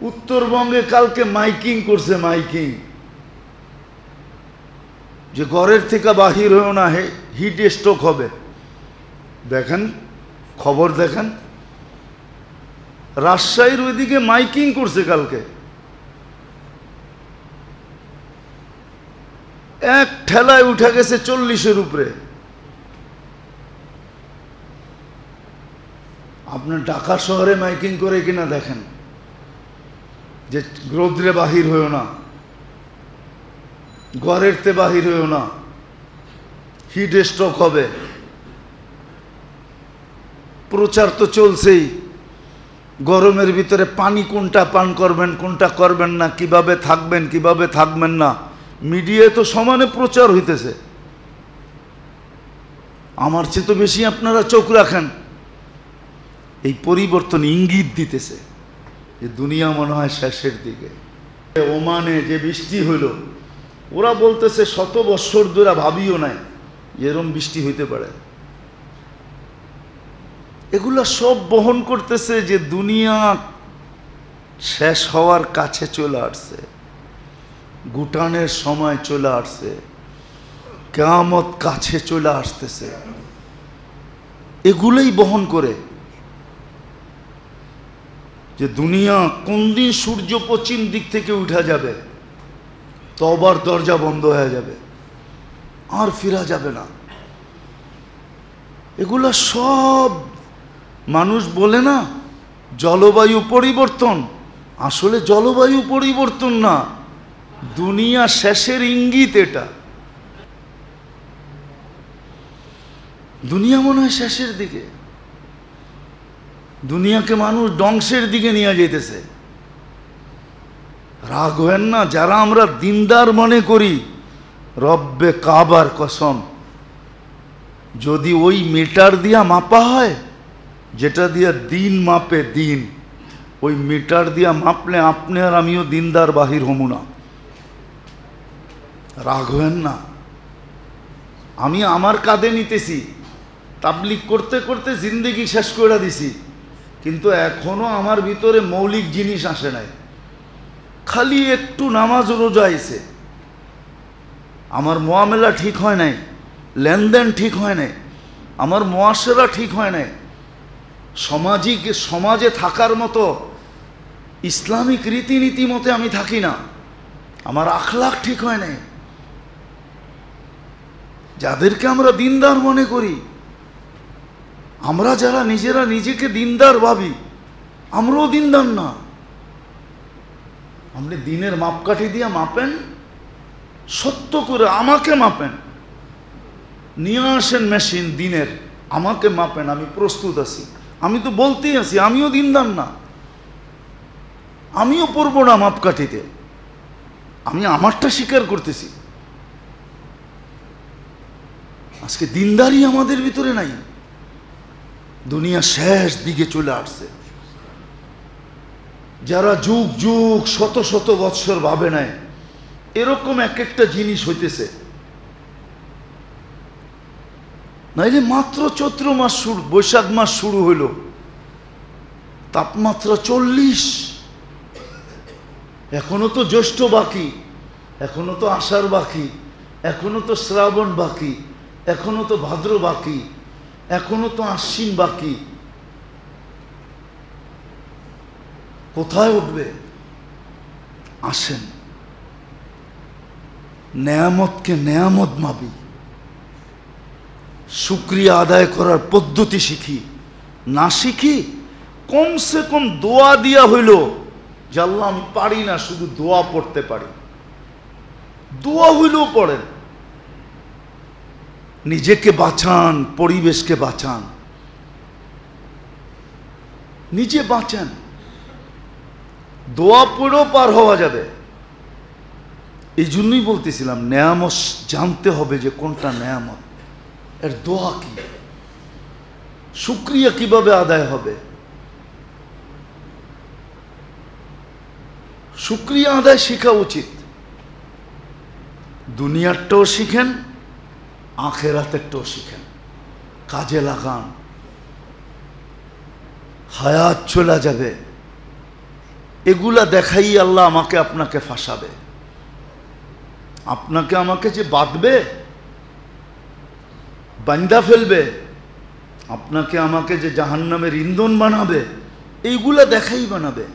উত্তরবঙ্গে কালকে মাইকিং করছে, মাইকিং যে ঘরের থেকে বাহির হয়েও না, হিট স্ট্রোক হবে। দেখেন খবর, দেখেন রাজশাহীর ওইদিকে মাইকিং করছে কালকে, এক ঠেলায় উঠে গেছে 40-এর উপরে। আপনার ঢাকা শহরে মাইকিং করে কিনা দেখেন যে রৌদ্রে বাহির হয়েও না, ঘরের তে বাহির হয়েও না, হিট স্ট্রোক হবে। প্রচার তো চলছেই, গরমের ভিতরে পানি কোনটা পান করবেন, কোনটা করবেন না, কিভাবে থাকবেন, কিভাবে থাকবেন না, মিডিয়ায় তো সমানে প্রচার হইতেছে। আমার চেয়ে তো বেশি আপনারা চোখ রাখেন। এই পরিবর্তন ইঙ্গিত দিতেছে যে দুনিয়া মনে হয় শেষের দিকে। ওমানে যে বৃষ্টি হইল, ওরা বলতেছে 100 বৎসর ধরে ভাবিও নাই এরম বৃষ্টি হইতে পারে। এগুলা সব বহন করতেছে যে দুনিয়া শেষ হওয়ার কাছে চলে আসছে, গুটানের সময় চলে আসছে, কিয়ামত কাছে চলে আসতেছে। এগুলোই বহন করে যে দুনিয়া কোন দিন সূর্য পশ্চিম দিক থেকে উঠা যাবে, তওবার দরজা বন্ধ হয়ে যাবে, আর ফিরা যাবে না। এগুলা সব মানুষ বলে না জলবায়ু পরিবর্তন, আসলে জলবায়ু পরিবর্তন না, দুনিয়া শেষের ইঙ্গিত। এটা দুনিয়া মনে হয় শেষের দিকে, দুনিয়াকে মানুষ ধ্বংসের দিকে নিয়ে যেতেছে। রাগ হেন না, যারা আমরা দিনদার মনে করি, রব্বে কাবার কসম, যদি ওই মিটার দিয়া মাপা হয় যেটা দিয়া দিন মাপে দিন, ওই মিটার দিয়া মাপলে আপনি আর আমিও দিনদার বাহির হমু না। রাগ হেন না, আমি আমার কাঁধে নিতেছি, তাবলিগ করতে করতে জিন্দেগি শেষ করে দিছি, কিন্তু এখনো আমার ভিতরে মৌলিক জিনিস আসে নাই। খালি একটু নামাজ রোজা আইছে, আমার মুআমেলা ঠিক হয় নাই, লেনদেন ঠিক হয় নাই, আমার মুআশারা ঠিক হয় নাই, সমাজে থাকার মতো ইসলামিক রীতিনীতি মতে আমি থাকি না, আমার আখলাক ঠিক হয় নাই। যাদেরকে আমরা দিনদার মনে করি, আমরা যারা নিজেরা নিজেকে দিনদার ভাবি, আমরাও দিনদার না। আপনি দিনের মাপকাঠি দিয়ে মাপেন, সত্য করে আমাকে মাপেন, নিয়ে আসেন মেশিন দিনের, আমাকে মাপেন, আমি প্রস্তুত আছি। আমি তো বলতেই আছি আমিও দিনদার না, আমিও পড়ব না মাপকাঠিতে, আমি আমারটা স্বীকার করতেছি। আজকে দিনদারি আমাদের ভিতরে নাই, দুনিয়া শেষ দিকে চলে আসছে। যারা যুগ যুগ শত শত বৎসর ভাবে নাই, এরকম এক একটা জিনিস হইতেছে। নাইলে মাত্র চৈত্র মাস শুরু, বৈশাখ মাস শুরু হইল, তাপমাত্রা 40, এখনো তো জ্যৈষ্ঠ বাকি, এখনো তো আষাঢ় বাকি, এখনো তো শ্রাবণ বাকি, এখনো তো ভাদ্র বাকি, এখনো তো আশ্বিন বাকি। কোথায় উঠবে? আসেন নেয়ামতকে নেয়ামত ভাবি, শুকরিয়া আদায় করার পদ্ধতি শিখি। না শিখি কমসে কম দোয়া দিয়া হইল যে আল্লাহ আমি পারি না, শুধু দোয়া পড়তে পারি, দোয়া হইলেও পড়েন। নিজেকে বাঁচান, পরিবেশকে বাঁচান, নিজে বাঁচান, দোয়া পড়েও পার হওয়া যাবে। এই জন্যই বলতেছিলাম নেয়ামত জানতে হবে যে কোনটা নেয়ামত, এর দোয়া কি, শুকরিয়া কিভাবে আদায় হবে। শুকরিয়া আদায় শেখা উচিত। দুনিয়ারটাও শিখেন, আখেরাতেরটাও শিখেন, কাজে লাগান। হায়াত চলে যাবে, এগুলা দেখাই আল্লাহ আমাকে আপনাকে ফাঁসাবে। আপনাকে আমাকে যে বাঁধবে, বান্দা ফেলবে, আপনাকে আমাকে যে জাহান্নামের ইন্ধন বানাবে, এইগুলা দেখাই বানাবে।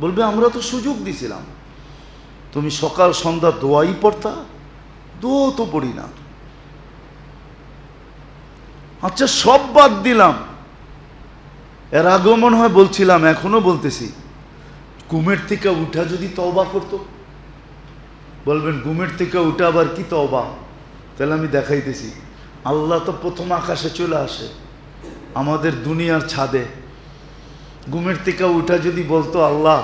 বলবে আমরা তো সুযোগ দিছিলাম, তুমি সকাল সন্ধ্যা দোয়াই পড়তা, দোয়া তো পড়ি না। আচ্ছা সব বাদ দিলাম। এর আগেও মনে হয় বলছিলাম, এখনো বলতেছি, ঘুমের থেকে উঠা যদি তওবা করতো। বলবেন ঘুমের থেকে উঠা আবার কি তওবা? তাহলে আমি দেখাইতেছি। আল্লাহ তো প্রথম আকাশে চলে আসে, আমাদের দুনিয়ার ছাদে। ঘুমের থেকে উঠা যদি বলতো, আল্লাহ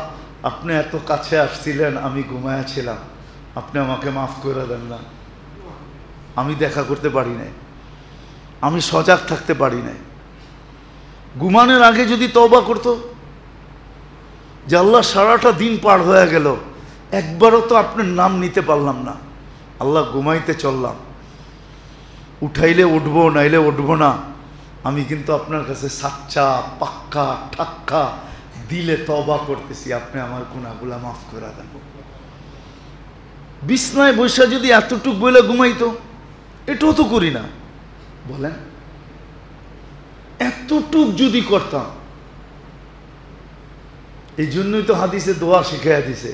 আপনি এত কাছে আসছিলেন, আমি ঘুমায়াছিলাম, আপনি আমাকে মাফ করে দেন না, আমি দেখা করতে পারি নাই, আমি সজাগ থাকতে পারি নাই। ঘুমানোর আগে যদি তওবা করতো যে আল্লাহ সারাটা দিন পার হয়ে গেল, একবারও তো আপনার নাম নিতে পারলাম না, আল্লাহ ঘুমাইতে চললাম, উঠাইলে উঠবো নাইলে উঠবো না, আমি কিন্তু আপনার কাছে সাচ্চা পাক্কা ঠাক্কা দিলে তওবা করতেছি, আপনি আমার গুনাহগুলা মাফ করে দেন। বিছনায় বসে যদি এতটুক বলে ঘুমাইতো, এটাও তো করি না, বলেন এতটুক যদি করতাম। এই জন্যই তো হাদিসে দোয়া শিখাইয়া দিছে,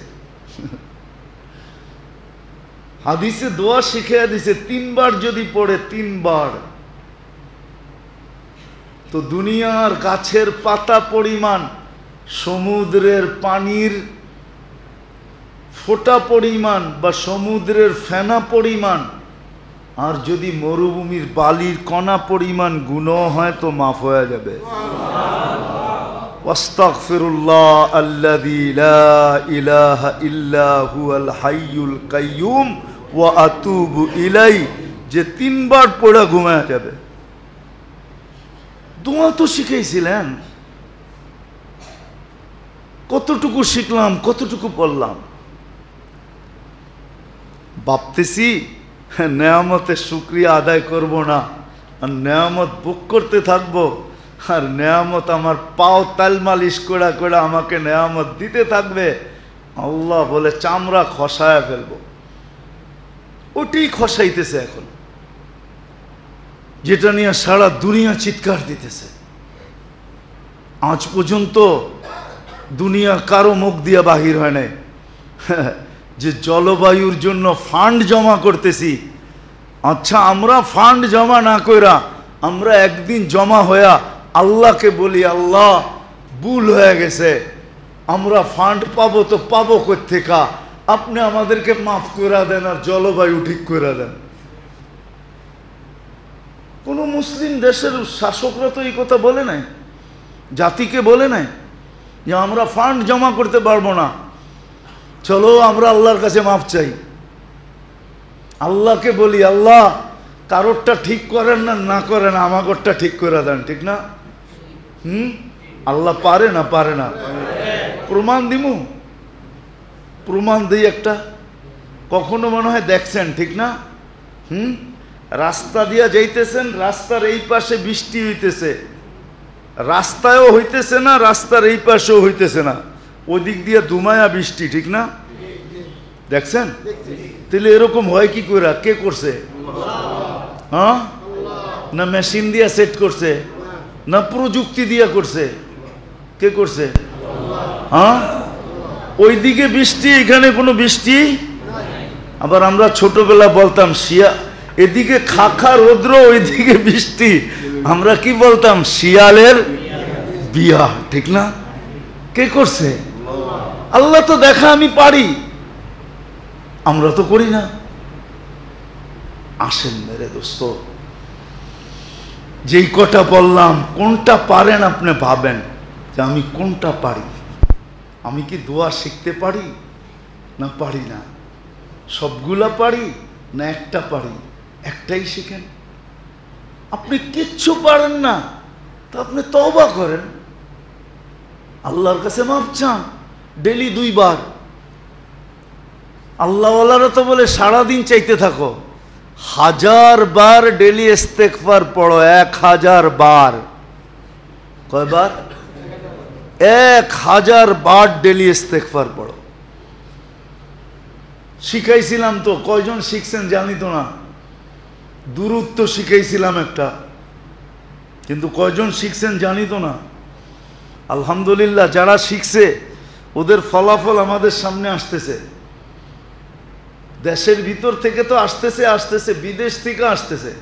হাদিসে দোয়া শিখাইয়া দিছে 3 বার যদি পড়ে, 3 বার, তো দুনিয়ার গাছের পাতা পরিমাণ, সমুদ্রের পানির ফোঁটা পরিমাণ বা সমুদ্রের ফেনা পরিমাণ, আর যদি মরুভূমির বালির কণা পরিমাণ গুনাহ হয় তো মাফ হয়ে যাবে। ওয়াস্তাগফিরুল্লাহ আল্লাযী লা ইলাহা ইল্লা হুয়াল হাইয়ুল কাইয়্যুম ওয়া আতুবু ইলাইহি, যে 3 বার পড়া ঘুমায়া যাবে। দোয়া তো শিখাইছিলেন, কতটুকু শিখলাম, কতটুকু পড়লাম। ভাবতেছি নেয়ামতের শুকরিয়া আদায় করব না, আর নেয়ামত ভোগ করতে থাকবো, আর নেয়ামত আমার পাও তাল মালিশ করে করে আমাকে নেয়ামত দিতে থাকবে। আল্লাহ বলে চামড়া খসায় ফেলবো। ওটাই খসাইতেছে এখন, যেটা নিয়ে সারা দুনিয়া চিৎকার দিতেছে। আজ পর্যন্ত দুনিয়ার কারো মুখ দিয়ে বাহির হয় নাই যে জলবায়ুর জন্য ফান্ড জমা করতেছি। আচ্ছা আমরা ফান্ড জমা না কইরা আমরা একদিন জমা হইয়া আল্লাহকে বলি, আল্লাহ ভুল হয়ে গেছে, আমরা ফান্ড পাবো তো পাবো কোত্থেকা, আপনি আমাদেরকে মাফ করে দেন আর জলবায়ু ঠিক করে দেন। কোন মুসলিম দেশের শাসকরা তো এই কথা বলে নাই, জাতিকে বলে নাই যে আমরা ফান্ড জমা করতে পারবো না, চলো আমরা আল্লাহর কাছে মাফ চাই। আল্লাহকে বলি, আল্লাহ কারোরটা ঠিক করেন না, না করেন, আমাগরটা ঠিক করে দেন, ঠিক না? আল্লাহ পারে না? পারে না? প্রমাণ দিমু, প্রমাণ দিই একটা। কখনো মনে হয় দেখছেন, ঠিক না? রাস্তা দিয়া যাইতেছেন, রাস্তার এই পাশে বৃষ্টি হইতেছে, রাস্তায়ও হইতেছে না, রাস্তার এই পাশেও হইতেছে না, ওদিক দিয়ে দুমায়া বৃষ্টি, ঠিক না? দেখছেন? তাহলে এরকম হয় কি করে? কে করছে? হ্যাঁ, না মেশিন দিয়া সেট করছে, না প্রযুক্তি দিয়া করছে? কে করছে? হ্যাঁ, ওইদিকে বৃষ্টি, এখানে কোনো বৃষ্টি। আবার আমরা ছোটবেলা বলতাম শিয়া, এদিকে খাখা রৌদ্র, ওইদিকে বৃষ্টি, আমরা কি বলতাম? শিয়ালের বিয়া, ঠিক না? কে করছে? আল্লাহ তো দেখা আমি পারি, আমরা তো করি না। আসেন মেরে দোস্ত, যেই কটা বললাম, কোনটা পারেন আপনি ভাবেন যে আমি কোনটা পারি। আমি কি দোয়া শিখতে পারি না পারি না? সবগুলা পারি না একটা পারি? একটাই শিখেন। আপনি কিচ্ছু পারেন না তো আপনি তওবা করেন, আল্লাহর কাছে মাফ চান, ডেলি 2 বার। আল্লাহওয়ালারা তো বলে সারাদিন চাইতে থাকো, 1000 বার ডেলি ইস্তেগফার পড়ো, 1000 বার। কয়বার? 1000 বার ডেলি ইস্তেগফার পড়ো। শিখাইছিলাম তো, কয়জন শিখছেন জানি তো না। দুরূদ তো শিখাইছিলাম একটা, কিন্তু কয়জন শিখছেন জানি তো না। আলহামদুলিল্লাহ যারা শিখছে ওদের ফলাফল আমাদের সামনে আসতেছে। দেশের ভিতর থেকে তো আসতেছে, বিদেশ থেকে আসতেছে।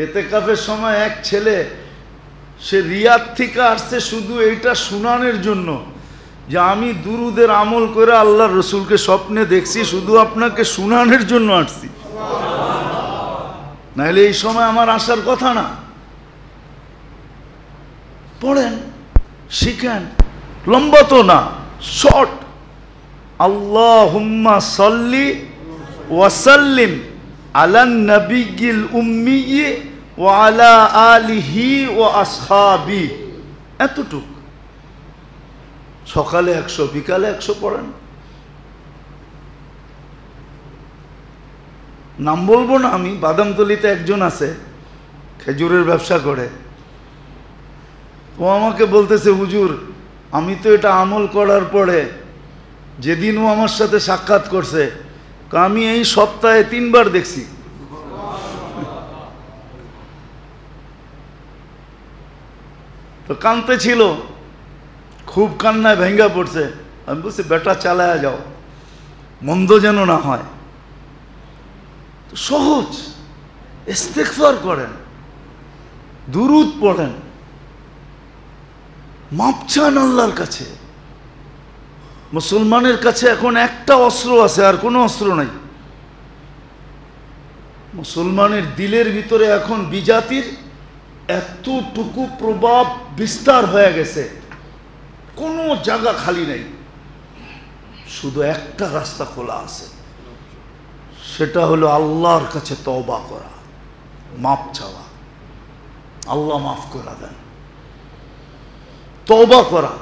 এতেকাফের সময় এক ছেলে, সে রিয়াদ থেকে আসছে শুধু এইটা শুনানোর জন্য যে আমি দুরুদের আমল করে আল্লাহর রসুলকে স্বপ্নে দেখছি, শুধু আপনাকে শুনানোর জন্য আসছি, নাহলে এই সময় আমার আসার কথা না। পড়েন, শিখেন, লম্বা তো না, শর্ট। আল্লাহুম্মা সাল্লি ওয়া সাল্লিম আলান নবিয়্যিল উম্মি ওয়া আলা আলিহি ওয়া আসহাবি, এতটুক। সকালে 100, বিকালে 100 পড়েন। নাম বলবো না আমি, বাদামতলিতে একজন আছে, খেজুরের ব্যবসা করে। ও আমাকে বলতেছে, হুজুর আমি তো এটা আমল করার পরে, যেদিন ও আমার সাথে সাক্ষাৎ করছে, আমি এই সপ্তাহে 3 বার দেখছি। তো কানতে ছিল, খুব কান্নায় ভেঙ্গা পড়ছে। আমি বলছি, বেটা চালায়া যাও, মন্দ যেন না হয়। তো সহজ, ইস্তেগফার করেন, দুরূদ পড়েন, মাপ চান আল্লাহর কাছে। মুসলমানের কাছে এখন একটা অস্ত্র আছে, আর কোনো অস্ত্র নাই। মুসলমানের দিলের ভিতরে এখন বিজাতির এতটুকু প্রভাব বিস্তার হয়ে গেছে, কোনো জায়গা খালি নেই। শুধু একটা রাস্তা খোলা আছে, সেটা হলো আল্লাহর কাছে তওবা করা, মাপ চাওয়া। আল্লাহ মাফ করা দেন, তওবা করা।